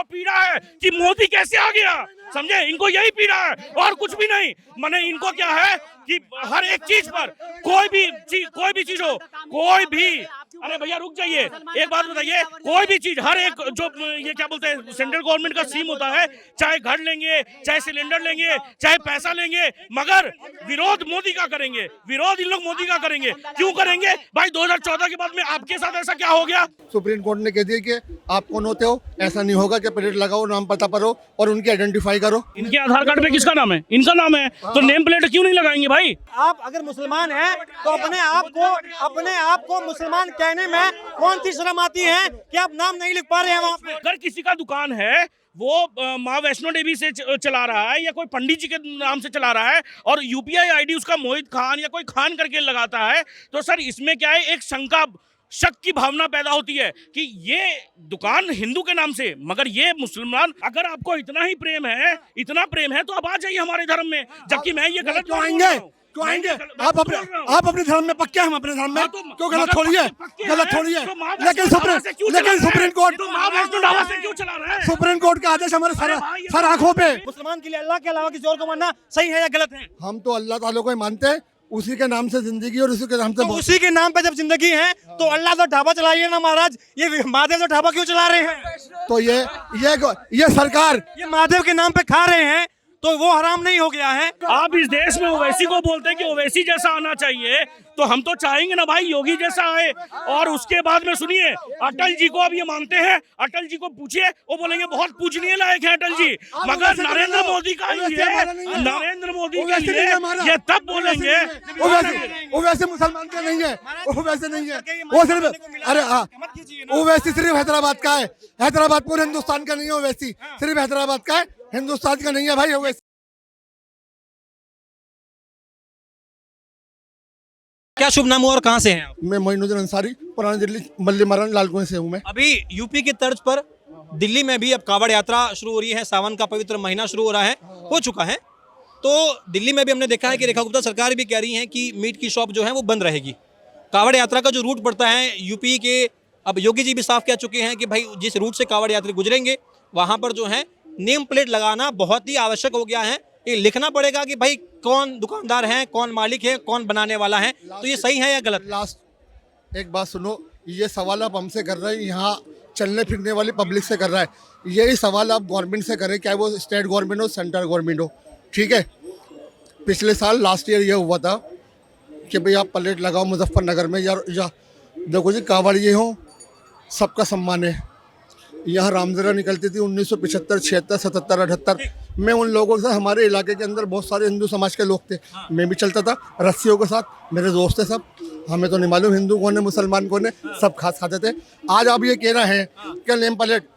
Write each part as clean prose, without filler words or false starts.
इनको पीड़ा है कि मोदी कैसे आ गया, समझे, इनको यही पीड़ा है और कुछ भी नहीं। माने इनको क्या है कि हर एक चीज पर कोई भी चीज हो, कोई भी, अरे भैया रुक जाइए, एक बात बताइए, कोई भी चीज, हर एक जो ये क्या बोलते हैं सेंट्रल गवर्नमेंट का स्कीम होता है, चाहे घर लेंगे, चाहे सिलेंडर लेंगे, चाहे पैसा लेंगे, मगर विरोध मोदी का करेंगे, विरोध इन लोग मोदी का करेंगे। क्यों करेंगे भाई? 2014 के बाद में आपके साथ ऐसा क्या हो गया? सुप्रीम कोर्ट ने कह दिया कि आप कौन होते हो, ऐसा नहीं होगा कि प्लेट लगाओ, नाम पता करो और उनकी आइडेंटिफाई करो। इनके आधार कार्ड पे किसका नाम है? इनका नाम है, तो नेम प्लेट क्यों नहीं लगाएंगे भाई? आप अगर मुसलमान हैं तो अपने आप को मुसलमान कहने में कौन सी शर्म आती है कि आप नाम नहीं लिख पा रहे हैं वहाँ पे? अगर किसी का दुकान है, वो माँ वैष्णो देवी से चला रहा है या कोई पंडित जी के नाम से चला रहा है और यूपीआई आईडी उसका मोहित खान या कोई खान करके लगाता है, तो सर इसमें क्या है, एक शक की भावना पैदा होती है कि ये दुकान हिंदू के नाम से, मगर ये मुसलमान। अगर आपको इतना ही प्रेम है, इतना प्रेम है, तो आप आ जाइए हमारे धर्म में, जबकि मैं ये गलत क्यों आएंगे? क्यों आएंगे? आप अपने धर्म में पक्के, हम अपने धर्म में क्यों? गलत थोड़ी है, गलत थोड़ी है। लेकिन सुप्रीम कोर्ट क्यों चला रहा है? सुप्रीम कोर्ट का आदेश हमारे सर आंखों पे। मुसलमान के लिए अल्लाह के अलावा किसी और को मानना सही है या गलत है? हम तो अल्लाह ताला को ही मानते हैं, उसी के नाम से जिंदगी और उसी के नाम से तो उसी के नाम पे जब जिंदगी है तो अल्लाह तो ढाबा चलाइए ना महाराज, ये महादेव तो ढाबा क्यों चला रहे हैं? तो ये सरकार ये महादेव के नाम पे खा रहे हैं तो वो हराम नहीं हो गया है? आप इस देश में ओवैसी को बोलते हैं कि ओवैसी जैसा आना चाहिए, तो हम तो चाहेंगे ना भाई योगी जैसा आए। और उसके बाद में सुनिए, अटल जी को अब ये मानते हैं, अटल जी को पूछिए, वो बोलेंगे बहुत पूजनीय लायक है अटल जी, मगर नरेंद्र मोदी का ये, नरेंद्र मोदी के लिए ये तब बोलेंगे। वो वैसे मुसलमान का नहीं है, वो वैसे नहीं है, वो सिर्फ, अरे हाँ, वो वैसे सिर्फ हैदराबाद का है, हैदराबाद पूरे हिंदुस्तान का नहीं है, वो वैसी सिर्फ हैदराबाद का है, हिंदुस्तान का नहीं है भाई। वो क्या शुभ नाम और कहाँ से हैं आप? मैं मोइनुद्दीन अंसारी, पुरानी दिल्ली मल्ली मारन लालकुएं से हूँ मैं। अभी यूपी की तर्ज पर दिल्ली में भी अब कांवड़ यात्रा शुरू हो रही है, सावन का पवित्र महीना शुरू हो रहा है, हो चुका है। तो दिल्ली में भी हमने देखा है कि रेखा गुप्ता सरकार भी कह रही है कि मीट की शॉप जो है वो बंद रहेगी। कांवड़ यात्रा का जो रूट पड़ता है यूपी के, अब योगी जी भी साफ कह चुके हैं कि भाई जिस रूट से कांवड़ यात्री गुजरेंगे वहाँ पर जो है नेम प्लेट लगाना बहुत ही आवश्यक हो गया है। ये लिखना पड़ेगा कि भाई कौन दुकानदार है, कौन मालिक है, कौन बनाने वाला है। तो ये सही है या गलत? लास्ट एक बात सुनो, ये सवाल आप हमसे कर रहे हैं, यहाँ चलने फिरने वाली पब्लिक से कर रहा है। यही सवाल आप गवर्नमेंट से करें, चाहे वो स्टेट गवर्नमेंट हो, सेंट्रल गवर्नमेंट हो, ठीक है। पिछले साल लास्ट ईयर ये हुआ था कि भाई आप प्लेट लगाओ मुजफ्फरनगर में, या देखो जी कांवड़िए हो, सबका सम्मान है। यहाँ रामजरा निकलती थी 1975, 76, 77, 78 में। उन लोगों के साथ, हमारे इलाके के अंदर बहुत सारे हिंदू समाज के लोग थे, मैं भी चलता था रस्सियों के साथ, मेरे दोस्त थे सब, हमें तो नहीं मालूम हिंदू कौन है मुसलमान कौन है, सब खास खाते थे। आज आप ये कह रहे हैं कि नेम प्लेट,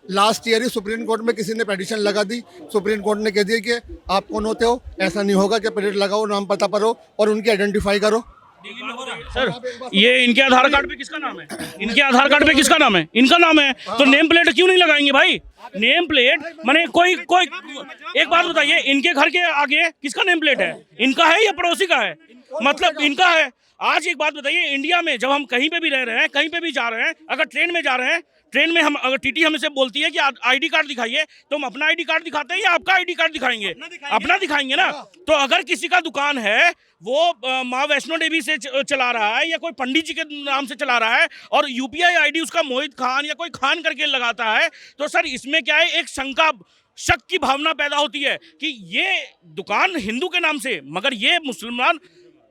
लास्ट ईयर ही सुप्रीम कोर्ट में किसी ने पिटीशन लगा दी, सुप्रीम कोर्ट ने कह दिया कि आप कौन होते हो, ऐसा नहीं होगा कि प्लेट लगाओ, नाम पता करो और उनकी आइडेंटिफाई करो। सर ये इनके आधार कार्ड पे किसका नाम है? इनके आधार कार्ड पे किसका नाम है? इनका नाम है, तो नेम प्लेट क्यों नहीं लगाएंगे भाई? नेम प्लेट माने कोई एक बात बताइए, इनके घर के आगे किसका नेम प्लेट है? इनका है या पड़ोसी का है? मतलब इनका है। आज एक बात बताइए, इंडिया में जब हम कहीं पे भी रह रहे हैं, कहीं पे भी जा रहे हैं, अगर ट्रेन में जा रहे हैं, ट्रेन में हम अगर टीटी हमसे बोलती है कि आईडी कार्ड दिखाइए, तो हम अपना आईडी कार्ड दिखाते हैं या आपका आईडी कार्ड दिखाएंगे? अपना दिखाएंगे ना। तो अगर किसी का दुकान है, वो माँ वैष्णो देवी से चला रहा है या कोई पंडित जी के नाम से चला रहा है और यूपीआई आईडी उसका मोहित खान या कोई खान करके लगाता है, तो सर इसमें क्या है, एक शक की भावना पैदा होती है कि ये दुकान हिंदू के नाम से, मगर ये मुसलमान।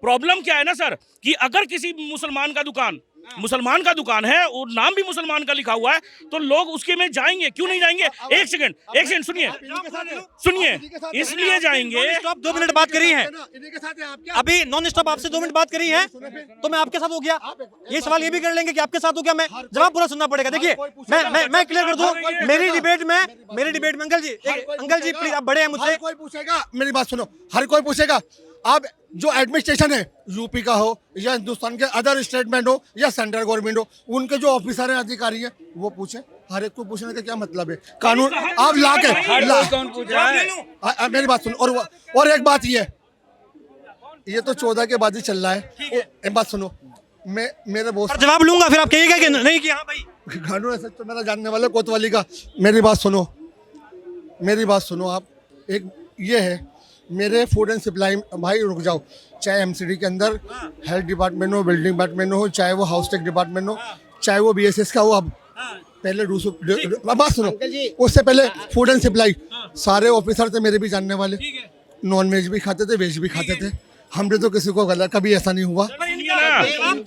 प्रॉब्लम क्या है ना सर, कि अगर किसी मुसलमान का दुकान है और नाम भी मुसलमान का लिखा हुआ है, तो लोग उसके में जाएंगे, क्यों नहीं जाएंगे? एक सेकंड सुनिए, इसलिए जाएंगे। 2 मिनट बात करी है अभी, नॉन स्टॉप आपसे 2 मिनट बात करी है, तो मैं आपके साथ हो गया। ये सवाल ये भी कर लेंगे कि आपके साथ हो गया, मैं जवाब पूरा सुनना पड़ेगा। देखिए मैं क्लियर कर दूं, मेरी डिबेट में अंकल जी प्लीज, आप बड़े हैं मुझसे। कोई पूछेगा, मेरी बात सुनो, हर कोई पूछेगा। आप जो एडमिनिस्ट्रेशन है यूपी का हो या हिंदुस्तान के अदर स्टेटमेंट हो या सेंट्रल गवर्नमेंट हो, उनके जो ऑफिसर हैं, अधिकारी हैं, वो पूछे। हर एक को पूछने का क्या मतलब है? कानून आप ला के मेरी बात सुनो। और एक बात ये तो 14 के बाद ही चल रहा है। एक बात सुनो, मैं मेरे बहुत जवाब लूंगा, फिर आप कहिएगा कि नहीं कि हाँ भाई कानून ऐसा तो मेरा जानने वाला कोतवाली का। मेरी बात सुनो आप। एक ये है मेरे फूड एंड सप्लाई, भाई रुक जाओ, चाहे एमसीडी के अंदर हेल्थ डिपार्टमेंट हो, बिल्डिंग डिपार्टमेंट हो, चाहे वो हाउस टेक डिपार्टमेंट हो, चाहे वो बीएसएस का हो, अब पहले बात सुनो, उससे पहले फूड एंड सप्लाई सारे ऑफिसर थे मेरे भी जानने वाले, नॉन वेज भी खाते थे, वेज भी खाते थे। हमने तो किसी को गलत कभी ऐसा नहीं हुआ।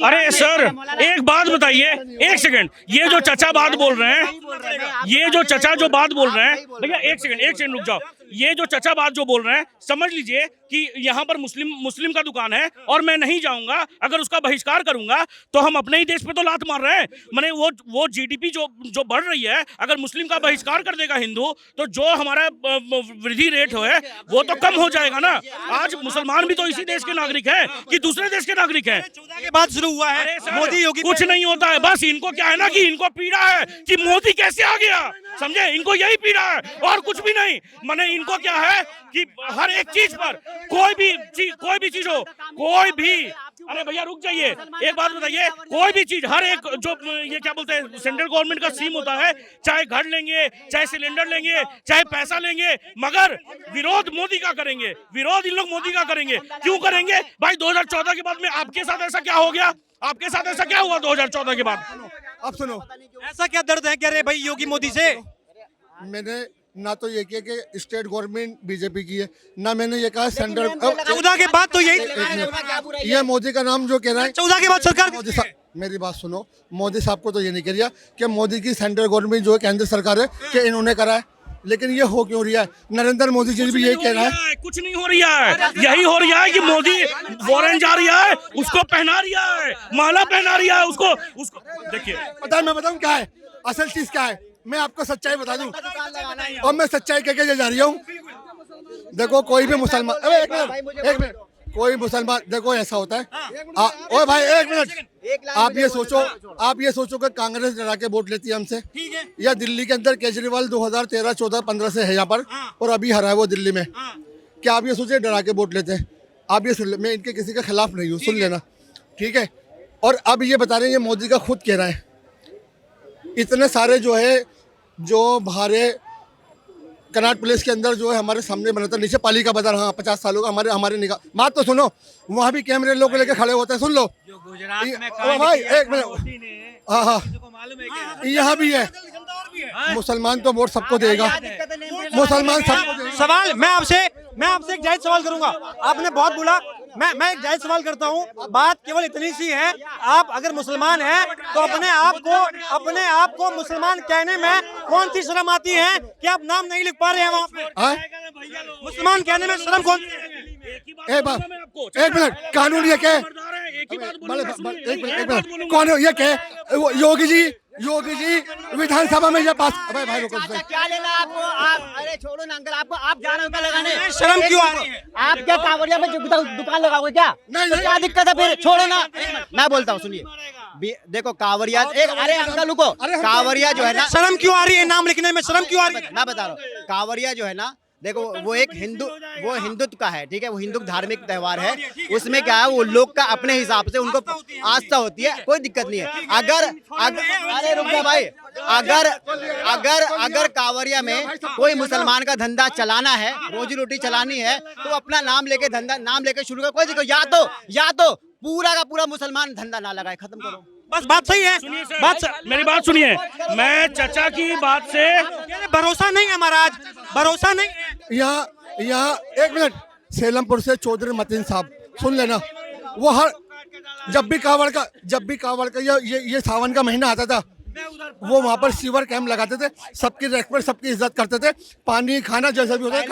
अरे सर एक बात बताइए, एक सेकंड, ये जो चचा बात बोल रहे हैं, ये जो चचा जो बात बोल रहे हैं, भैया एक सेकंड रुक जाओ, ये जो चचा बात जो बोल रहे हैं, समझ लीजिए कि यहाँ पर मुस्लिम का दुकान है और मैं नहीं जाऊंगा, अगर उसका बहिष्कार करूंगा तो हम अपने ही देश पे तो लात मार रहे हैं। माने वो जीडीपी जो बढ़ रही है, अगर मुस्लिम का बहिष्कार कर देगा हिंदू, तो जो हमारा वृद्धि रेट है वो तो कम हो जाएगा ना। आज मुसलमान भी तो इसी देश के नागरिक है कि दूसरे देश के नागरिक है। 14 के बाद शुरू हुआ है मोदी योगी, कुछ नहीं होता है, बस इनको क्या है ना कि इनको पीड़ा है कि मोदी कैसे आ गया, समझे, इनको यही पीड़ा है और कुछ भी नहीं। माने इनको क्या है कि हर एक चीज पर कोई भी चीज हो, कोई भी, अरे भैया रुक जाइए, एक बात बताइए, कोई भी चीज, हर एक जो ये क्या बोलते हैं सेंट्रल गवर्नमेंट का स्कीम होता है, चाहे घर लेंगे, चाहे सिलेंडर लेंगे, चाहे पैसा लेंगे, मगर विरोध मोदी का करेंगे, विरोध इन लोग मोदी का करेंगे। क्यों करेंगे भाई? 2014 के बाद में आपके साथ ऐसा क्या हो गया? आपके साथ ऐसा क्या हुआ 2014 के बाद? अब सुनो, ऐसा क्या दर्द है कह रहे भाई योगी मोदी से? मैंने ना तो ये किया कि स्टेट गवर्नमेंट बीजेपी की है, ना मैंने ये कहा सेंट्रल। 14 के बाद तो यही, ये मोदी का नाम जो कह रहा है, 14 के बाद सरकार, मोदी साहब मेरी बात सुनो, मोदी साहब को तो ये नहीं कह रहा कि मोदी की सेंट्रल गवर्नमेंट जो है केंद्र सरकार है कि इन्होंने करा है, लेकिन ये हो क्यों रहा है? नरेंद्र मोदी जी भी यही कह रहा है, कुछ नहीं हो रहा है, यही हो रहा है कि मोदी फॉरेन जा रहा है, उसको पहना रहा है, माला पहना रहा है, उसको देखिए, पता है मैं बताऊं क्या है असल चीज, क्या है मैं आपको सच्चाई बता दूं, और मैं सच्चाई कह के जा रही हूँ। देखो कोई भी मुसलमान, एक मिनट, कोई मुसलमान, देखो ऐसा होता है, ओए भाई एक मिनट, आप ये सोचो कि कांग्रेस डरा के वोट लेती है हमसे, या दिल्ली के अंदर केजरीवाल 2013, 14, 15 से है यहाँ पर और अभी हरा है वो दिल्ली में, क्या आप ये सोचे डरा के वोट लेते हैं? आप ये सुन ले, मैं इनके किसी के खिलाफ नहीं हूँ, सुन लेना, ठीक है। और अब ये बता रहे हैं, ये मोदी का खुद कह रहा है, इतने सारे जो है जो भारे कनाट प्लेस के अंदर जो है हमारे सामने बना था, नीचे पालिका बाजार, हाँ 50 सालों का, हमारे निगाह, बात तो सुनो, वहाँ भी कैमरे लोग लेके खड़े होते हैं, सुन लो भाई एक मिनट, हाँ यहाँ भी है, मुसलमान तो वोट सबको देगा, मुसलमान सबको देगा। सवाल मैं आपसे एक जायज सवाल करूंगा, आपने बहुत बोला, मैं एक जायज सवाल करता हूं, बात केवल इतनी सी है, आप अगर मुसलमान हैं तो अपने आप को मुसलमान कहने में कौन सी शर्म आती है कि आप नाम नहीं लिख पा रहे हैं वहाँ पे? मुसलमान कहने में शर्म कौन? एक मिनट, कानून ये कहे, एक मिनट, कौन है ये कहे? योगी जी विधानसभा में ये पास, अबे भाई रुको, क्या लेना आपको? आप अरे छोड़ो ना अंकल, आपको आप जा रहे हो क्या लगाने? शर्म क्यों आ रही है? आप क्या कांवड़िया में दुकान लगाओगे क्या? नहीं, तो क्या दिक्कत है फिर? छोड़ो ना, मैं बोलता हूँ, सुनिए, देखो कांवड़िया, अरे अंकल रुको, कांवड़िया जो है ना, शर्म क्यों आ रही है नाम लिखने में? शर्म क्यों आ रही है? मैं बता रहा हूँ, कांवड़िया जो है ना, देखो वो एक हिंदुत्व का है, ठीक है, वो हिंदू धार्मिक त्योहार है, उसमें क्या है वो लोग का अपने हिसाब से उनको आस्था होती है, कोई दिक्कत नहीं है। अगर अरे रुक जा भाई, अगर कांवड़िया में कोई मुसलमान का धंधा चलाना है, रोजी रोटी चलानी है, तो अपना नाम लेके शुरू कर, कोई दिक्कत, या तो पूरा का पूरा मुसलमान धंधा ना लगाए, खत्म करो, बस बात सही है। मेरी बात सुनिए, मैं चचा की बात से भरोसा नहीं है महाराज, भरोसा नहीं है। यहाँ एक मिनट, सेलमपुर से चौधरी मतीन साहब सुन लेना, वो हर जब भी कावड़ का ये सावन का महीना आता था, वो वहाँ पर सीवर कैंप लगाते थे, सबकी रेस्पेक्ट, सबकी इज्जत करते थे, पानी खाना जैसा भी होता है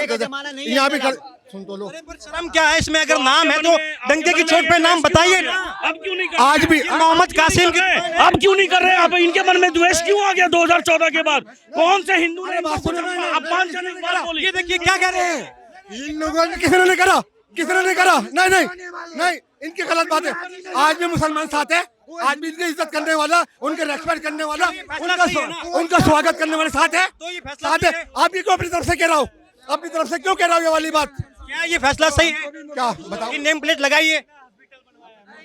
यहाँ भी कर, सुन तो लो। शर्म क्या है इसमें? अगर नाम है तो डंके की चोट पे नाम बताइए ना। अब क्यों नहीं कर आज भी मोहम्मद कासिम की, अब क्यों नहीं कर रहे? अब इनके मन में द्वेष क्यों आ गया 2014 के बाद? कौन से हिंदू ने अपमानजनक बात बोली? ये देखिए क्या कह रहे हैं, इन लोगों ने किसी ने करा, नहीं, इनकी गलत बात है। आज भी मुसलमान साथ है, आज भी इनकी इज्जत करने वाला, उनके रेस्पेक्ट करने वाला, उनका स्वागत करने वाले साथ है। आप ये क्यों अपनी तरफ से कह रहा हो? अपनी तरफ से क्यों कह रहा हो ये वाली बात? क्या ये फैसला सही है? क्या बताओ? नेम प्लेट लगाइए,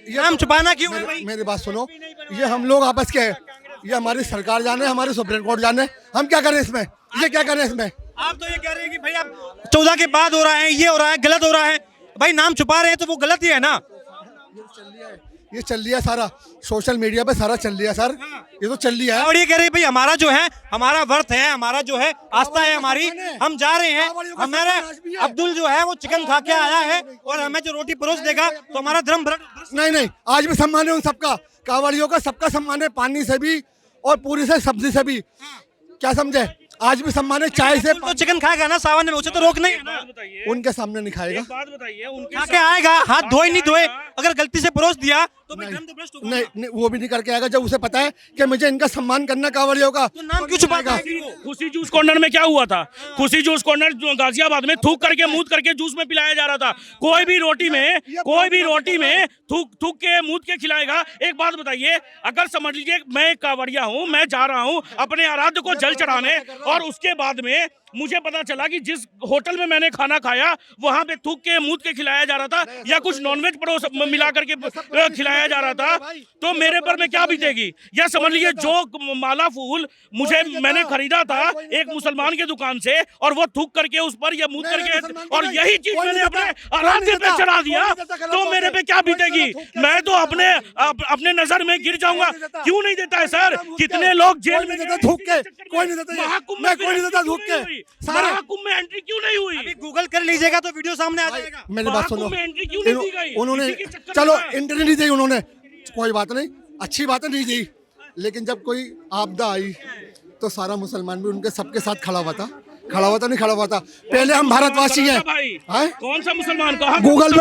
नाम छुपाना क्यों? मेरी बात सुनो, ये हम लोग आपस के हैं, ये हमारी सरकार जाने, हमारी सुप्रीम कोर्ट जाने, हम क्या करें इसमें, ये क्या करें इसमें। आप तो ये कह रहे हैं कि भाई आप 14 के बाद हो रहा है, ये हो रहा है, गलत हो रहा है, भाई नाम छुपा रहे हैं तो वो गलत ही है ना। ये चल लिया सारा, सोशल मीडिया पे सारा चल लिया सर, ये तो चल लिया है। और ये कह रहे हैं भाई हमारा जो है, हमारा वर्थ है, हमारा जो है आस्था है हमारी, हम जा रहे हैं, हमारे अब्दुल जो है वो चिकन खा के आया है और हमें जो रोटी परोस देगा तो हमारा धर्म नहीं नहीं, आज भी सम्मान है उन सबका, कांवड़ियों का सबका सम्मान है, पानी से भी और पूरी से सब्जी से भी, क्या समझे, आज भी सम्मान है, चाय से। तो चिकन खाएगा ना सावन में, उसे तो रोक नहीं है ना। बताइए, उनके सामने नहीं खाएगा। एक बात बताइए, उनके खा के आएगा, हाथ धोए नहीं धोए, अगर गलती से परोस दिया तो भाई धर्म तो भ्रष्ट होगा। नहीं, वो भी नहीं करके आएगा जब उसे पता है कि मुझे इनका सम्मान करना कांवड़ियों का। तो नाम क्यों छुपाएगा? खुशी जूस कॉर्नर में क्या हुआ था? खुशी जूस कॉर्नर गाजियाबाद में थूक करके मूत करके जूस में पिलाया जा रहा था। कोई भी रोटी में थूक के मूत के खिलाएगा। एक बात बताइए, अगर समझ लीजिए मैं एक कांवड़िया हूँ, मैं जा रहा हूँ अपने आराध्य को जल चढ़ाने और उसके बाद में मुझे पता चला कि जिस होटल में मैंने खाना खाया वहां पे थूक के मूत के खिलाया जा रहा था या कुछ नॉनवेज परोस मिला करके खिलाया जा रहा था, तो मेरे पर में क्या बीतेगी? या समझ लीजिए जो माला फूल मैंने खरीदा था एक मुसलमान के दुकान से और वो थूक करके उस पर या मूत करके, और यही चीज मैंने अपने आराध्य पे चढ़ा दिया, तो मेरे पे क्या बीतेगी? मैं तो अपने नजर में गिर जाऊंगा। क्यों नहीं देता है सर? कितने लोग जेल में देता थूक के, कोई नहीं देता, कोई नहीं देता थूक के। महाकुंभ में एंट्री क्यों नहीं हुई? अभी गूगल कर लीजिएगा तो वीडियो सामने आ जाएगा। मेरी बात सुनो, में एंट्री क्यों नहीं दी गई? उन्होंने इसी के चक्कर चलो में। एंट्री नहीं दी उन्होंने, कोई बात नहीं, अच्छी बात है नहीं दी, लेकिन जब कोई आपदा आई तो सारा मुसलमान भी उनके सबके साथ खड़ा हुआ था, नहीं खड़ा हुआ था। पहले हम भारतवासी हैं। भाई कौन सा मुसलमान? कहा गूगल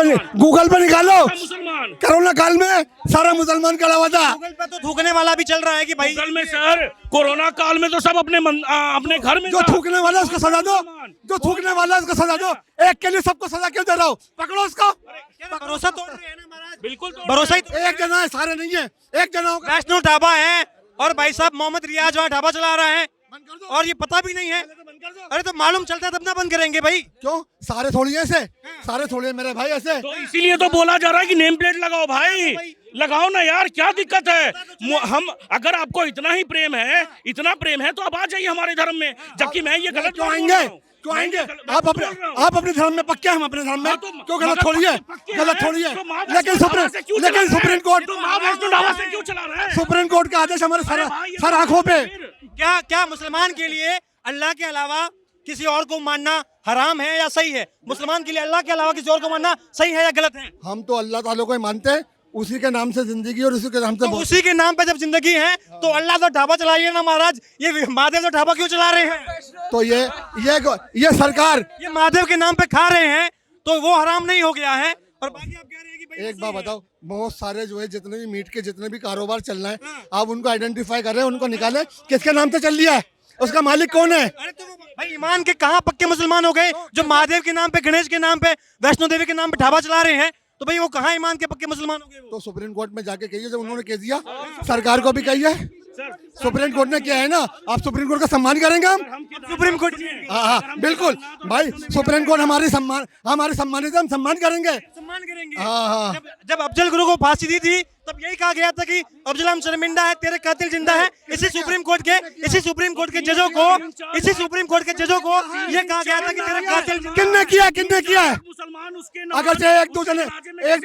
पे निकालो, मुसलमान कोरोना काल में सारा मुसलमान खड़ा हुआ था। गूगल पे तो थूकने वाला भी चल रहा है कि भाई गूगल में सर कोरोना काल में तो सब अपने घर में जो थूकने वाला है उसको सजा दो, जो थूकने वाला है उसको सजा दो, एक के लिए सबको सजा क्यों दे रहा हो? पकड़ो उसको। भरोसा तोड़ रहे हैं ना महाराज, बिल्कुल भरोसा ही एक जना है, सारे नहीं है, एक जना होगा। वैष्णो ढाबा है और भाई साहब मोहम्मद रियाज वहाँ ढाबा चला रहा है और ये पता भी नहीं है। अरे तो मालूम चलता है तब ना बंद करेंगे भाई। क्यों? सारे थोड़ी ऐसे, सारे थोड़ी है मेरे भाई ऐसे। तो इसीलिए तो बोला जा रहा है कि नेम प्लेट लगाओ भाई, लगाओ ना यार, क्या दिक्कत है? हम अगर आपको इतना ही प्रेम है, इतना प्रेम है तो आप आ जाइए हमारे धर्म में, जबकि मैं ये गलत क्यों आएंगे? क्यों आएंगे? आप अपने धर्म में पक्के, हम अपने धर्म में क्यों? गलत थोड़ी है, गलत थोड़ी है। लेकिन सुप्रीम कोर्ट क्यों चला रहा है? सुप्रीम कोर्ट का आदेश हमारे सर आंखों पे। क्या मुसलमान के लिए अल्लाह के अलावा किसी और को मानना हराम है या सही है? मुसलमान के लिए अल्लाह के अलावा किसी और को मानना सही है या गलत है? हम तो अल्लाह ताला को ही मानते हैं, उसी के नाम से जिंदगी और उसी के नाम से तो उसी के नाम पे जब जिंदगी है तो अल्लाह तो ढाबा चलाइए ना महाराज, ये महादेव तो ढाबा क्यों चला रहे हैं? तो ये सरकार ये महादेव के नाम पे खा रहे हैं तो वो हराम नहीं हो गया है? और बाकी आप कह रहे हैं कि भाई एक बात बताओ, बहुत सारे जो है जितने भी मीट के जितने भी कारोबार चल रहे हैं, आप उनको आइडेंटिफाई कर रहे हैं, उनको निकाले किसके नाम से चल लिया है, उसका मालिक कौन है? अरे तो भाई ईमान के कहाँ पक्के मुसलमान हो गए जो महादेव के नाम पे, गणेश के नाम पे, वैष्णो देवी के नाम पे ढाबा चला रहे हैं? तो भाई वो कहाँ ईमान के पक्के मुसलमान हो गए? तो सुप्रीम कोर्ट में जाके कहिए, जब उन्होंने कह दिया, सरकार को भी कहिए, सुप्रीम कोर्ट ने किया है ना, आप सुप्रीम कोर्ट का सम्मान करेंगे हम सुप्रीम कोर्ट। हाँ बिल्कुल भाई, सुप्रीम कोर्ट हमारी सम्मानित, हम सम्मान करेंगे। हाँ। जब अफजल गुरु को फांसी दी थी तब यही कहा गया था कि अफजल हम शर्मिंदा है, तेरे कातिल जिंदा है। इसी सुप्रीम कोर्ट के जजों को ये कहा गया था कि तेरे कातिल किन्ने किया? मुसलमान उसके अगर चाहे एक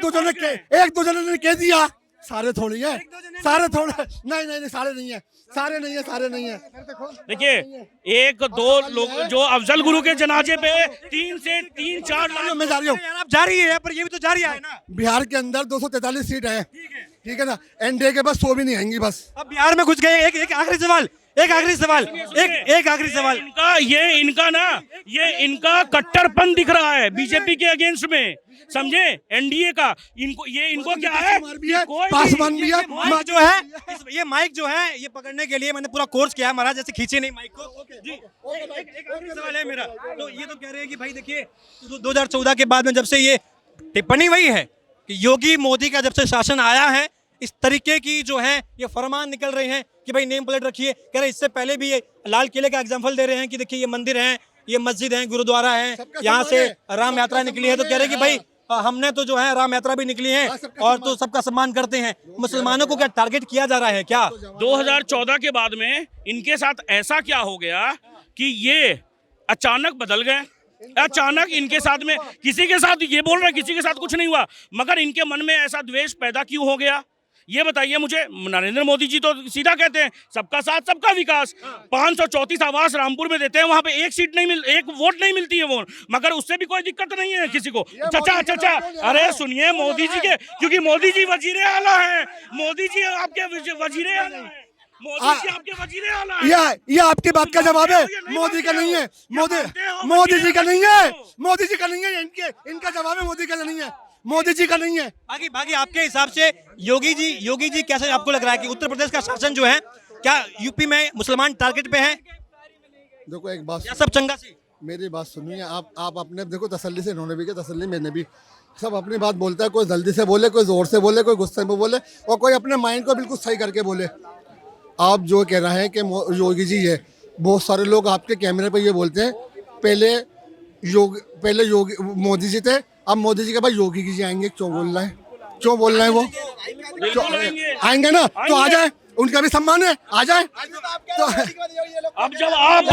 दूसरे ने कह दिया, सारे थोड़ी है, सारे थोड़े नहीं, सारे नहीं है। देखिए, एक दो लोग जो अफजल गुरु के जनाजे पे 3 से 4 लाख मैं जा रही हूँ। आप जारी है पर ये भी तो जारी है ना। बिहार के अंदर 243 सीट है, ठीक है ना, एनडीए के पास 100 भी नहीं आएंगी बस। अब बिहार में घुस गए। एक आखिरी सवाल इनका कट्टरपन दिख रहा है बीजेपी के अगेंस्ट में, समझे? एनडीए का इनको क्या है? पासवान भी है। माइक जो है, ये माइक जो है ये पकड़ने के लिए मैंने पूरा कोर्स किया है महाराज, जैसे खींचे नहीं माइक को जी। एक आखिरी सवाल है मेरा, तो ये तो कह रहे हैं कि भाई देखिए 2014 के बाद में जब से ये टिप्पणी वही है कि योगी मोदी का जब से शासन आया है, इस तरीके की जो है ये फरमान निकल रहे हैं कि भाई नेम प्लेट रखिए। कह रहे इससे पहले भी ये लाल किले का एग्जाम्पल दे रहे हैं कि देखिए ये मंदिर है, ये मस्जिद है, गुरुद्वारा है, यहाँ से राम यात्रा निकली है, तो कह रहे हैं कि भाई हमने तो जो है राम यात्रा भी निकली है और तो सबका सम्मान करते हैं, मुसलमानों को क्या टारगेट किया जा रहा है क्या? 2014 के बाद में इनके साथ ऐसा क्या हो गया कि ये अचानक बदल गए? अचानक इनके साथ में किसी के साथ ये बोल रहे किसी के साथ कुछ नहीं हुआ, मगर इनके मन में ऐसा द्वेष पैदा क्यों हो गया? ये बताइए मुझे। नरेंद्र मोदी जी तो सीधा कहते हैं सबका साथ सबका विकास, 534 आवास रामपुर में देते हैं, वहां पे एक वोट नहीं मिलती है वो, मगर उससे भी कोई दिक्कत नहीं है किसी को। चाचा अरे सुनिए मोदी जी के, क्योंकि मोदी जी वजीरे आला है, मोदी जी आपके वजीरे आला है, मोदी जी आपके वजीरे आला है। ये आपकी बात का जवाब है, मोदी का नहीं है, मोदी जी का नहीं है, मोदी जी का नहीं है, इनका जवाब है मोदी का नहीं है, मोदी जी का नहीं है। बाकी आपके हिसाब से योगी जी कैसे आपको लग रहा है कि उत्तर प्रदेश का शासन जो है क्या यूपी में मुसलमान टारगेट पे है देखो एक बात या सब चंगा सी? मेरी बात सुनिए, आप अपने देखो तसल्ली से, इन्होंने भी किया तसल्ली मैंने भी, सब अपनी बात बोलता है, कोई जल्दी से बोले, कोई जोर से बोले, कोई गुस्से में बोले, और कोई अपने माइंड को बिल्कुल सही करके बोले। आप जो कह रहे हैं कि योगी जी है, बहुत सारे लोग आपके कैमरे पे ये बोलते हैं पहले योगी मोदी जी थे, अब मोदी जी के बाद योगी जी आएंगे, क्यों बोल रहे हैं वो? आएंगे ना तो आ जाए, उनका भी सम्मान है, आ जाए। तो अब जब आप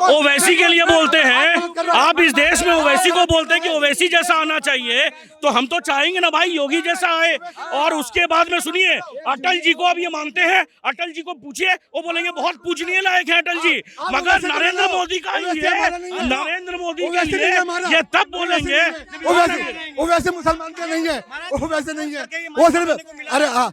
ओवैसी के लिए बोलते हैं, आप इस देश में ओवैसी को बोलते हैं कि ओवैसी जैसा आना चाहिए, तो हम तो चाहेंगे ना भाई योगी जैसा आए। और उसके बाद में सुनिए, अटल जी को अब ये मानते हैं, अटल जी को पूछिए, वो बोलेंगे बहुत पूजनीय लायक है अटल जी, मगर नरेंद्र मोदी का नरेंद्र मोदी के लिए ये तब बोलेंगे। ओवैसी मुसलमान का नहीं है, ओवैसी नहीं है, वो सिर्फ अरे हाँ,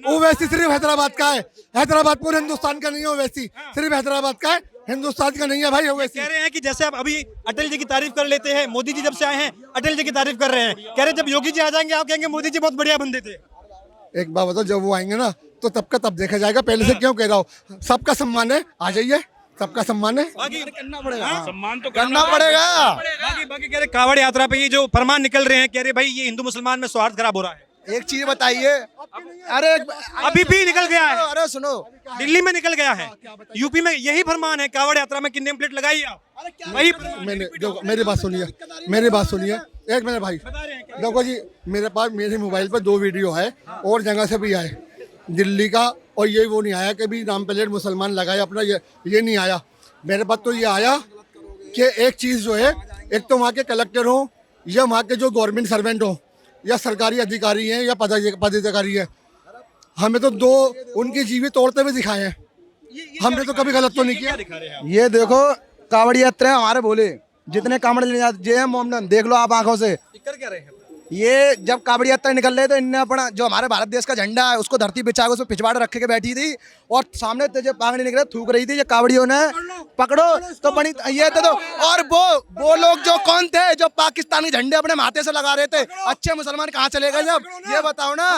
ओवैसी सिर्फ हैदराबाद का है, हैदराबाद पूरे हिंदुस्तान का नहीं है, ओवैसी सिर्फ हैदराबाद का है, हिंदुस्तान का नहीं है भाई ओवैसी। कह रहे हैं कि जैसे आप अभी अटल जी की तारीफ कर लेते हैं, मोदी जी जब से आए हैं अटल जी की तारीफ कर रहे हैं, कह रहे जब योगी जी आ जाएंगे आप कहेंगे मोदी जी बहुत बढ़िया बंदे थे। एक बात बताओ, जब वो आएंगे ना तो तब का तब देखा जाएगा, पहले से क्यों कह रहा हूँ, सबका सम्मान है, आ जाइए, सबका सम्मान है, करना पड़ेगा, सम्मान तो करना पड़ेगा। बाकी कह रहे कांवड़ यात्रा पे ये जो फरमान निकल रहे हैं, कह रहे भाई ये हिंदू मुसलमान में सौहार्द खराब हो रहा है। एक चीज बताइए, अरे अभी भी निकल गया है, अरे सुनो, दिल्ली में निकल गया है, यूपी में यही फरमान है, कांवड़ यात्रा में कितने प्लेट लगाई आप वही। मैंने देखो मेरी बात सुनिए, एक मिनट भाई, देखो जी मेरे पास मेरे मोबाइल पर 2 वीडियो है, और जगह से भी आए, दिल्ली का, और ये वो नहीं आया कि भी नाम प्लेट मुसलमान लगाए अपना, ये नहीं आया मेरे पास। तो ये आया कि एक चीज़ जो है, एक तो वहाँ के कलेक्टर हो या वहाँ के जो गवर्नमेंट सर्वेंट हो या सरकारी अधिकारी हैं या पदाधिकारी हैं, हमें तो 2 उनकी जीवित तोड़ते हुए दिखाए हैं, हमने तो कभी गलत तो नहीं किया। ये देखो कांवड़ यात्रा हमारे बोले जितने कांवड़ लेने जाते जय मोहम्मद, देख लो आप आंखों से। क्या रहे हैं ये जब कांवड़ यात्रा निकल रहे तो इनने अपना जो हमारे भारत देश का झंडा है उसको धरती बिछा के उसको पिछवाड़े रख के बैठी थी, और सामने जो पागड़ी निकले थूक रही थी, ये कांवड़ियों ने पकड़ो तो बनी ये तो और वो लोग जो कौन थे जो पाकिस्तानी झंडे अपने माथे से लगा रहे थे, अच्छे मुसलमान कहाँ चले गए जब, ये बताओ ना।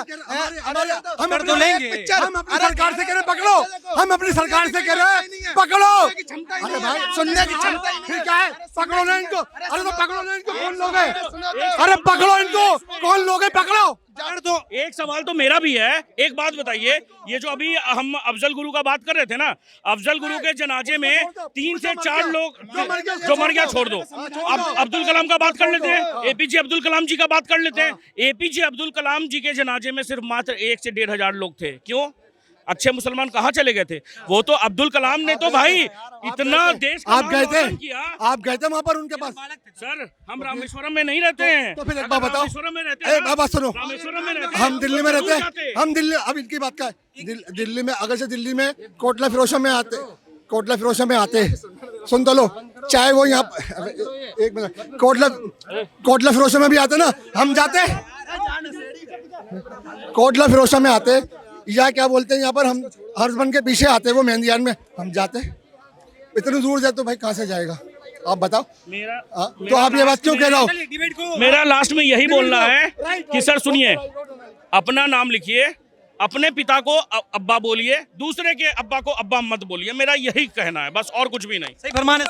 हम तो लेंगे, हम अपनी सरकार से कह रहे पकड़ो, हम अपनी सरकार से कह रहे पकड़ो, अरे भाई सुनने की क्षमता ठीक है, पकड़ो ना इनको, अरे तो पकड़ो ना इनको, कौन लोग हैं, अरे पकड़ो इनको, कौन लोग हैं, पकड़ो। तो एक सवाल तो मेरा भी है, एक बात बताइए, ये जो अभी हम अफजल गुरु का बात कर रहे थे ना, अफजल गुरु के जनाजे में 3 से 4 लोग जो मर गया छोड़ दो, अब अब्दुल कलाम का बात कर लेते हैं, एपीजे अब्दुल कलाम जी का बात कर लेते हैं। एपीजे अब्दुल कलाम जी के जनाजे में सिर्फ मात्र 1 से 1.5 हजार लोग थे, क्यों? अच्छे मुसलमान कहाँ चले गए थे? वो तो अब्दुल कलाम ने तो भाई इतना देश आप गए थे, आप गए थे वहाँ पर उनके पास? सर हम रामेश्वरम में नहीं रहते हैं, तो फिर एक बात बताओ, रामेश्वरम में रहते हैं, बात सुनो, रामेश्वरम में रहते हैं, हम दिल्ली में रहते हैं, हम दिल्ली, अब इनकी बात का है, दिल्ली में अगर से दिल्ली में कोटला फिरोशा में आते, सुन तो लो, चाहे वो यहाँ एक मिनट कोटला फिरोशा में भी आते ना, हम जाते कोटला फिरोशा में आते, या क्या बोलते हैं यहाँ पर हम हर्षबन के पीछे आते, वो मेहंदियान में हम जाते, इतनी दूर जाए तो भाई कहाँ से जाएगा आप बताओ। तो आप ये बात क्यों कह रहे हो? मेरा लास्ट में यही बोलना है कि सर सुनिए, अपना नाम लिखिए, अपने पिता को अब्बा बोलिए, दूसरे के अब्बा को अब्बा मत बोलिए, मेरा यही कहना है, बस और कुछ भी नहीं। सही फरमान है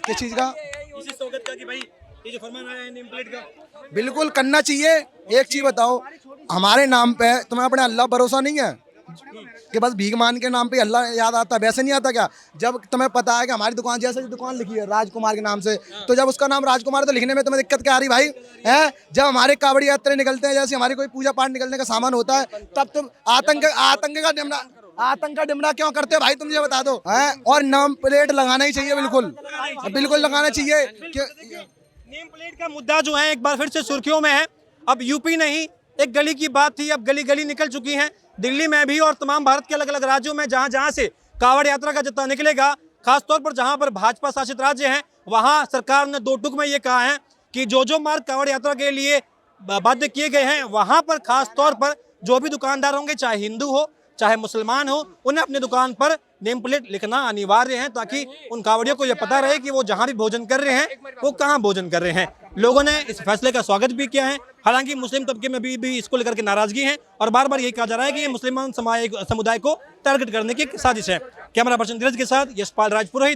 किस चीज का? इसी स्वागत का कि भाई ये जो फरमान आया है नेम प्लेट का, बिल्कुल करना चाहिए। एक चीज बताओ, हमारे नाम पे तुम्हें अपने अल्लाह भरोसा नहीं है? कि बस भीख मान के नाम पे अल्लाह याद आता, वैसे नहीं आता क्या? जब तुम्हें पता है कि हमारी दुकान, जैसे दुकान लिखी है राजकुमार के नाम से, तो जब उसका नाम राजकुमार है तो लिखने में तुम्हें दिक्कत क्या आ रही भाई? है जब हमारे कावड़ी यात्रा निकलते हैं, जैसे हमारी कोई पूजा पाठ निकलने का सामान होता है, तब तुम आतंक का डिमरा क्यों करते हो भाई? तुम ये बता दो। हैं और नाम प्लेट लगाना ही चाहिए, बिल्कुल लगाना चाहिए। नेम प्लेट का मुद्दा जो है एक बार फिर से सुर्खियों में है। अब यूपी नहीं, एक गली की बात थी, अब गली गली निकल चुकी है। दिल्ली में भी और तमाम भारत के अलग अलग राज्यों में जहां जहां से कावड़ यात्रा का जत्था निकलेगा, खासतौर पर जहां पर भाजपा शासित राज्य हैं, वहां सरकार ने 2 टूक में ये कहा है कि जो मार्ग कावड़ यात्रा के लिए बाध्य किए गए हैं, वहां पर खास तौर पर जो भी दुकानदार होंगे, चाहे हिंदू हो चाहे मुसलमान हो, उन्हें अपनी दुकान पर नेम प्लेट लिखना अनिवार्य है, ताकि उन कावड़ियों को यह पता रहे कि वो जहां भी भोजन कर रहे हैं वो कहां भोजन कर रहे हैं। लोगों ने इस फैसले का स्वागत भी किया है। हालांकि मुस्लिम तबके में भी इसको लेकर के नाराजगी है और बार बार यही कहा जा रहा है कि ये मुसलमान समुदाय को टारगेट करने की साजिश है। कैमरा पर्सन धीरज के साथ यशपाल राजपुरोहित,